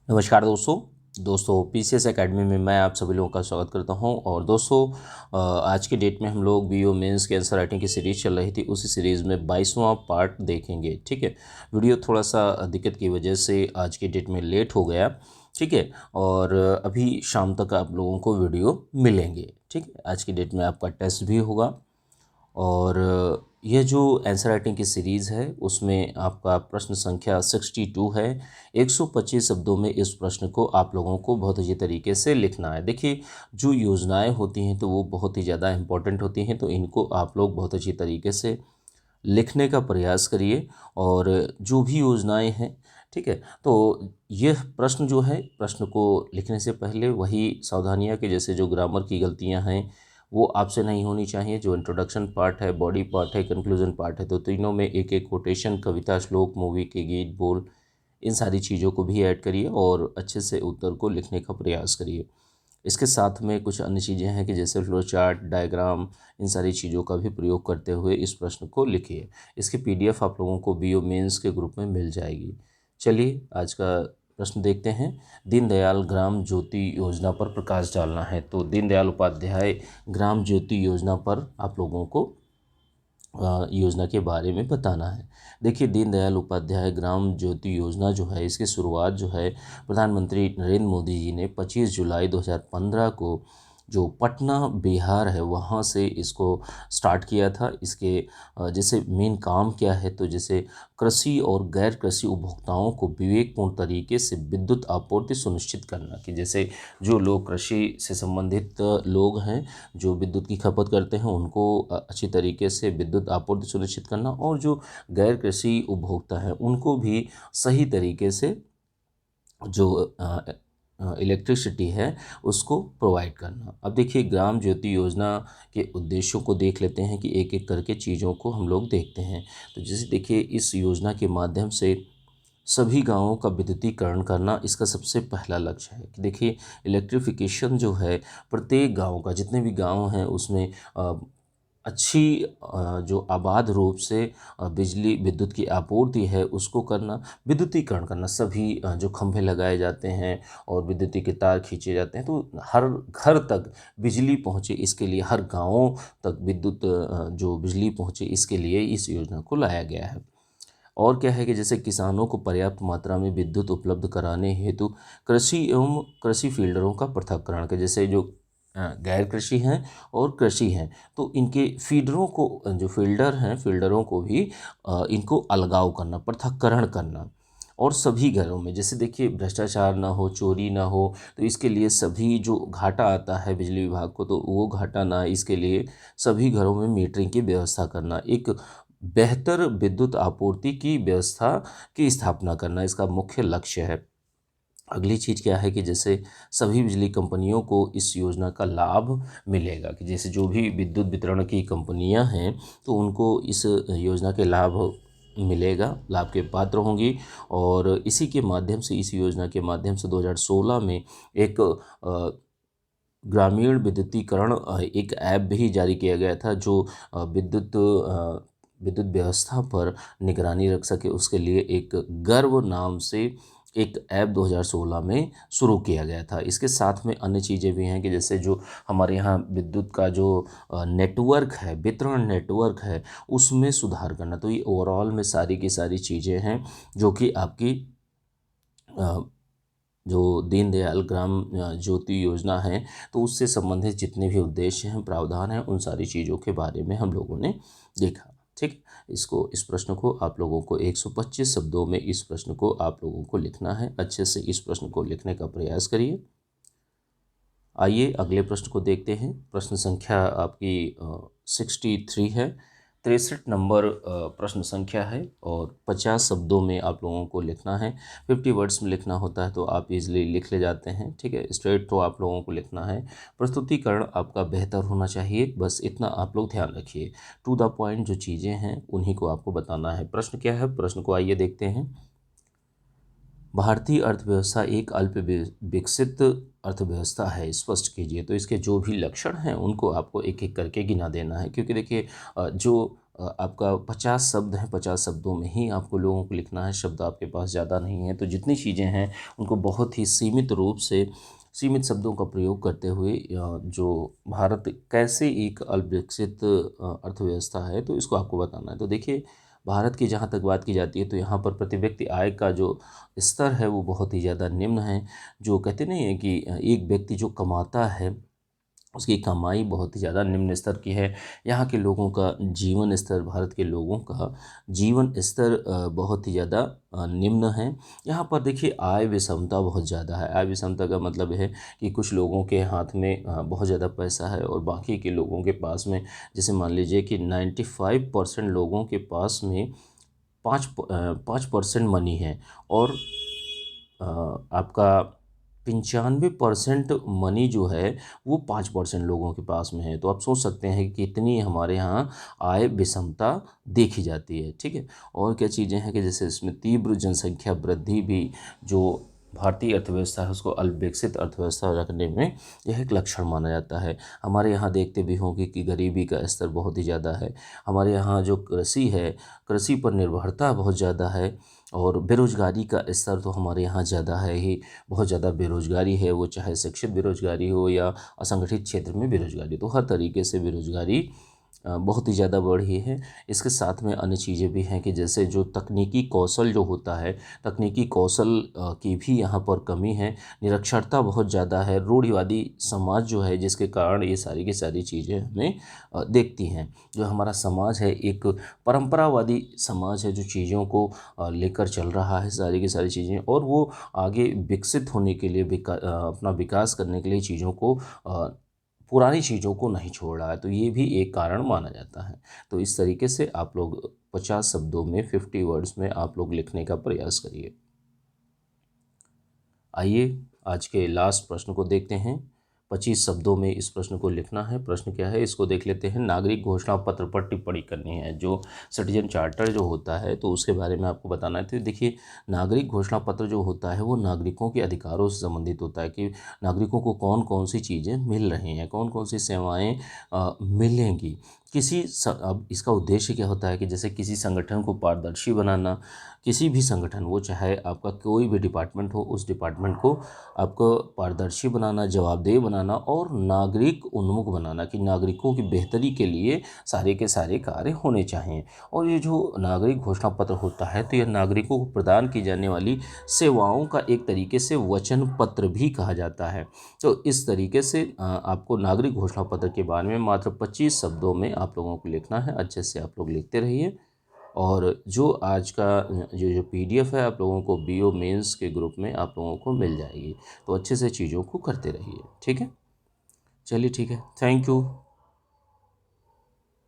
नमस्कार दोस्तों PCS academy में मैं आप सभी लोगों का स्वागत करता हूं। और दोस्तों आज के डेट में हम लोग बीओ मेंस के आंसर राइटिंग की सीरीज़ चल रही थी, उसी सीरीज़ में 22वां पार्ट देखेंगे। ठीक है, वीडियो थोड़ा सा दिक्कत की वजह से आज के डेट में लेट हो गया। ठीक है, और अभी शाम तक आप लोगों को वीडियो मिलेंगे। ठीक है, आज की डेट में आपका टेस्ट भी होगा। और यह जो आंसर राइटिंग की सीरीज़ है उसमें आपका प्रश्न संख्या 62 है। 125 शब्दों में इस प्रश्न को आप लोगों को बहुत अच्छी तरीके से लिखना है। देखिए, जो योजनाएं होती हैं तो वो बहुत ही ज़्यादा इम्पोर्टेंट होती हैं, तो इनको आप लोग बहुत अच्छी तरीके से लिखने का प्रयास करिए। और जो भी योजनाएं हैं, ठीक है, तो यह प्रश्न जो है, प्रश्न को लिखने से पहले वही सावधानियां कि जैसे जो ग्रामर की गलतियां हैं वो आपसे नहीं होनी चाहिए। जो इंट्रोडक्शन पार्ट है, बॉडी पार्ट है, कंक्लूजन पार्ट है, तो तीनों में एक एक कोटेशन, कविता, श्लोक, मूवी के गीत, बोल, इन सारी चीज़ों को भी ऐड करिए और अच्छे से उत्तर को लिखने का प्रयास करिए। इसके साथ में कुछ अन्य चीज़ें हैं कि जैसे फ्लो चार्ट, डायग्राम, इन सारी चीज़ों का भी प्रयोग करते हुए इस प्रश्न को लिखिए। इसकी पीडीएफ आप लोगों को बीओ मेंस के ग्रुप में मिल जाएगी। चलिए आज का प्रश्न देखते हैं। दीनदयाल ग्राम ज्योति योजना पर प्रकाश डालना है, तो दीनदयाल उपाध्याय ग्राम ज्योति योजना पर आप लोगों को योजना के बारे में बताना है। देखिए, दीनदयाल उपाध्याय ग्राम ज्योति योजना जो है, इसकी शुरुआत जो है प्रधानमंत्री नरेंद्र मोदी जी ने 25 जुलाई 2015 को जो पटना बिहार है वहाँ से इसको स्टार्ट किया था। इसके जैसे मेन काम क्या है, तो जैसे कृषि और गैर कृषि उपभोक्ताओं को विवेकपूर्ण तरीके से विद्युत आपूर्ति सुनिश्चित करना, कि जैसे जो लोग कृषि से संबंधित लोग हैं, जो विद्युत की खपत करते हैं, उनको अच्छी तरीके से विद्युत आपूर्ति सुनिश्चित करना, और जो गैर कृषि उपभोक्ता हैं उनको भी सही तरीके से जो इलेक्ट्रिसिटी है उसको प्रोवाइड करना। अब देखिए, ग्राम ज्योति योजना के उद्देश्यों को देख लेते हैं कि एक एक करके चीज़ों को हम लोग देखते हैं। तो जैसे देखिए, इस योजना के माध्यम से सभी गांवों का विद्युतीकरण करना इसका सबसे पहला लक्ष्य है। कि देखिए, इलेक्ट्रिफिकेशन जो है प्रत्येक गांव का, जितने भी गांव हैं उसमें अच्छी जो आबाद रूप से बिजली विद्युत की आपूर्ति है उसको करना, विद्युतीकरण करना। सभी जो खंभे लगाए जाते हैं और विद्युतीय के तार खींचे जाते हैं, तो हर घर तक बिजली पहुंचे, इसके लिए हर गांवों तक विद्युत जो बिजली पहुंचे, इसके लिए इस योजना को लाया गया है। और क्या है कि जैसे किसानों को पर्याप्त मात्रा में विद्युत उपलब्ध कराने हेतु कृषि एवं कृषि फील्डरों का पृथक्करण, के जैसे जो गैर कृषि हैं और कृषि हैं, तो इनके फीडरों को, जो फील्डर हैं, फील्डरों को भी इनको अलगाव करना, पृथक्करण करना। और सभी घरों में जैसे देखिए भ्रष्टाचार ना हो, चोरी ना हो, तो इसके लिए सभी जो घाटा आता है बिजली विभाग को, तो वो घाटा ना, इसके लिए सभी घरों में मीटरिंग की व्यवस्था करना, एक बेहतर विद्युत आपूर्ति की व्यवस्था की स्थापना करना इसका मुख्य लक्ष्य है। अगली चीज़ क्या है कि जैसे सभी बिजली कंपनियों को इस योजना का लाभ मिलेगा, कि जैसे जो भी विद्युत वितरण की कंपनियां हैं तो उनको इस योजना के लाभ मिलेगा, लाभ के पात्र होंगी। और इसी के माध्यम से, इस योजना के माध्यम से 2016 में एक ग्रामीण विद्युतीकरण एक ऐप भी जारी किया गया था, जो विद्युत व्यवस्था पर निगरानी रख सके। उसके लिए एक गर्व नाम से एक ऐप 2016 में शुरू किया गया था। इसके साथ में अन्य चीज़ें भी हैं कि जैसे जो हमारे यहाँ विद्युत का जो नेटवर्क है, वितरण नेटवर्क है, उसमें सुधार करना। तो ये ओवरऑल में सारी की सारी चीज़ें हैं जो कि आपकी जो दीनदयाल ग्राम ज्योति योजना है, तो उससे संबंधित जितने भी उद्देश्य हैं, प्रावधान हैं, उन सारी चीज़ों के बारे में हम लोगों ने देखा। ठीक, इस प्रश्न को आप लोगों को 125 शब्दों में इस प्रश्न को आप लोगों को लिखना है। अच्छे से इस प्रश्न को लिखने का प्रयास करिए। आइए अगले प्रश्न को देखते हैं। प्रश्न संख्या आपकी 63 है। 63 नंबर प्रश्न संख्या है और 50 शब्दों में आप लोगों को लिखना है। 50 वर्ड्स में लिखना होता है तो आप इजीली लिख ले जाते हैं। ठीक है, स्ट्रेट तो आप लोगों को लिखना है। प्रस्तुतिकरण आपका बेहतर होना चाहिए, बस इतना आप लोग ध्यान रखिए। टू द पॉइंट जो चीज़ें हैं उन्हीं को आपको बताना है। प्रश्न क्या है, प्रश्न को आइए देखते हैं। भारतीय अर्थव्यवस्था एक अल्प विकसित अर्थव्यवस्था है, स्पष्ट कीजिए। तो इसके जो भी लक्षण हैं उनको आपको एक एक करके गिना देना है, क्योंकि देखिए जो आपका 50 शब्द हैं, 50 शब्दों में ही आपको लोगों को लिखना है, शब्द आपके पास ज़्यादा नहीं है। तो जितनी चीज़ें हैं उनको बहुत ही सीमित रूप से सीमित शब्दों का प्रयोग करते हुए जो भारत कैसे एक अविकसित अर्थव्यवस्था है, तो इसको आपको बताना है। तो देखिए, भारत की जहाँ तक बात की जाती है तो यहाँ पर प्रति व्यक्ति आय का जो स्तर है वो बहुत ही ज़्यादा निम्न है। जो कहते नहीं है कि एक व्यक्ति जो कमाता है उसकी कमाई बहुत ही ज़्यादा निम्न स्तर की है। यहाँ के लोगों का जीवन स्तर, भारत के लोगों का जीवन स्तर बहुत ही ज़्यादा निम्न है। यहाँ पर देखिए आय विषमता बहुत ज़्यादा है। आय विषमता का मतलब है कि कुछ लोगों के हाथ में बहुत ज़्यादा पैसा है और बाकी के लोगों के पास में, जैसे मान लीजिए कि 95% लोगों के पास में 5% मनी है और आपका 95% मनी जो है वो 5% लोगों के पास में है। तो आप सोच सकते हैं कि कितनी हमारे यहाँ आय विषमता देखी जाती है, ठीक है। और क्या चीज़ें हैं कि जैसे इसमें तीव्र जनसंख्या वृद्धि भी जो भारतीय अर्थव्यवस्था है उसको अविकसित अर्थव्यवस्था रखने में यह एक लक्षण माना जाता है। हमारे यहाँ देखते भी होंगे कि गरीबी का स्तर बहुत ही ज़्यादा है। हमारे यहाँ जो कृषि है, कृषि पर निर्भरता बहुत ज़्यादा है और बेरोज़गारी का स्तर तो हमारे यहाँ ज़्यादा है ही। बहुत ज़्यादा बेरोज़गारी है, वो चाहे शिक्षित बेरोज़गारी हो या असंगठित क्षेत्र में बेरोज़गारी, तो हर तरीके से बेरोज़गारी बहुत ही ज़्यादा बढ़ी है। इसके साथ में अन्य चीज़ें भी हैं कि जैसे जो तकनीकी कौशल जो होता है, तकनीकी कौशल की भी यहाँ पर कमी है। निरक्षरता बहुत ज़्यादा है, रूढ़िवादी समाज जो है जिसके कारण ये सारी की सारी चीज़ें हमें देखती हैं। जो हमारा समाज है एक परंपरावादी समाज है जो चीज़ों को लेकर चल रहा है सारी की सारी चीज़ें, और वो आगे विकसित होने के लिए अपना विकास करने के लिए चीज़ों को पुरानी चीज़ों को नहीं छोड़ रहा है। तो ये भी एक कारण माना जाता है। तो इस तरीके से आप लोग 50 शब्दों में 50 वर्ड्स में आप लोग लिखने का प्रयास करिए। आइए आज के लास्ट प्रश्न को देखते हैं। 25 शब्दों में इस प्रश्न को लिखना है। प्रश्न क्या है इसको देख लेते हैं। नागरिक घोषणा पत्र पर टिप्पणी करनी है। जो सिटीजन चार्टर जो होता है तो उसके बारे में आपको बताना है। तो देखिए, नागरिक घोषणा पत्र जो होता है वो नागरिकों के अधिकारों से संबंधित होता है कि नागरिकों को कौन कौन सी चीज़ें मिल रही हैं, कौन कौन सी सेवाएँ मिलेंगी। अब इसका उद्देश्य क्या होता है कि जैसे किसी संगठन को पारदर्शी बनाना, किसी भी संगठन, वो चाहे आपका कोई भी डिपार्टमेंट हो, उस डिपार्टमेंट को आपको पारदर्शी बनाना, जवाबदेह बनाना और नागरिक उन्मुख बनाना कि नागरिकों की बेहतरी के लिए सारे के सारे कार्य होने चाहिए। और ये जो नागरिक घोषणा पत्र होता है तो यह नागरिकों को प्रदान की जाने वाली सेवाओं का एक तरीके से वचन पत्र भी कहा जाता है। तो इस तरीके से आपको नागरिक घोषणा पत्र के बारे में मात्र 25 शब्दों में आप लोगों को लिखना है। अच्छे से आप लोग लिखते रहिए। और जो आज का जो पीडीएफ है आप लोगों को बीओ मेंस के ग्रुप में आप लोगों को मिल जाएगी। तो अच्छे से चीज़ों को करते रहिए, ठीक है। चलिए ठीक है, थैंक यू।